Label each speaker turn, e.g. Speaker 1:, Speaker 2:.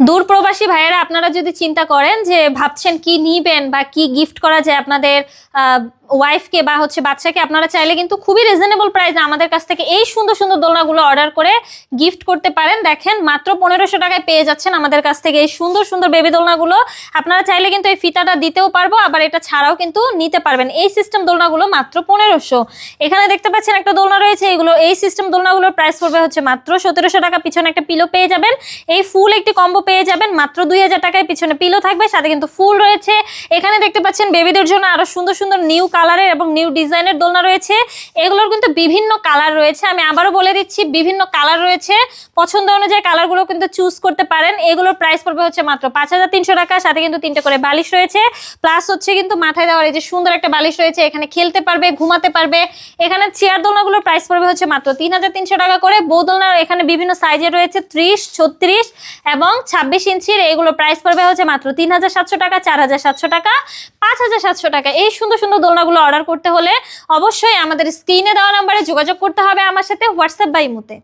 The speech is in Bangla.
Speaker 1: দূর প্রবাসী ভাইয়েরা আপনারা যদি চিন্তা করেন যে ভাবছেন কি নিবেন বা কি গিফট করা যায় আপনাদের ওয়াইফকে বা হচ্ছে বাচ্চাকে, আপনারা চাইলে কিন্তু খুবই রিজনেবল প্রাইসে আমাদের কাছ থেকে এই সুন্দর সুন্দর দোলনাগুলো অর্ডার করে গিফট করতে পারেন। দেখেন মাত্র 1500 টাকায় পেয়ে যাচ্ছেন আমাদের কাছ থেকে এই সুন্দর সুন্দর বেবি দোলনাগুলো। আপনারা চাইলে কিন্তু এই ফিতাটা দিতেও পারবো, আবার এটা ছাড়াও কিন্তু নিতে পারবেন। এই সিস্টেম দোলনাগুলো মাত্র 1500। এখানে দেখতে পাচ্ছেন একটা দোলনা রয়েছে, এগুলো এই সিস্টেম দোলনাগুলোর প্রাইস পড়বে হচ্ছে মাত্র 1700 টাকা। পিছনে একটা পিলো পেয়ে যাবেন, এই ফুল একটি কম্বো পেয়ে যাবেন মাত্র 2000 টাকায়। পিছনে পিলো থাকবে, সাথে কিন্তু ফুল রয়েছে। এখানে দেখতে পাচ্ছেন বেবিদের জন্য আরো সুন্দর সুন্দর নিউ কালারের এবং নিউ ডিজাইনের দোলনা রয়েছে। এগুলোর কিন্তু বিভিন্ন কালার রয়েছে, আমি আবারও বলে দিচ্ছি বিভিন্ন কালার রয়েছে। পছন্দ অনুযায়ী কালারগুলো কিন্তু চুজ করতে পারেন। এগুলোর প্রাইস পড়বে হচ্ছে মাত্র 5300 টাকা। সাথে কিন্তু 3টে করে বালিশ রয়েছে, প্লাস হচ্ছে কিন্তু মাথায় দেওয়ার এই যে সুন্দর একটা বালিশ রয়েছে, এখানে খেলতে পারবে, ঘুমাতে পারবে। এখানে চেয়ার দোলনাগুলোর প্রাইস পড়বে হচ্ছে মাত্র 3300 টাকা করে। বউ দোলনা এখানে বিভিন্ন সাইজের রয়েছে, 30, 36 এবং 26 ইঞ্চির। এগুলো প্রাইস পড়বে হচ্ছে মাত্র 3700 টাকা, 4700 টাকা, 5700 টাকা। এই সুন্দর সুন্দর দোলনাগুলো অর্ডার করতে হলে অবশ্যই আমাদের স্ক্রিনে দেওয়া নাম্বারে যোগাযোগ করতে হবে আমার সাথে, হোয়াটসঅ্যাপ বা ইমোতে।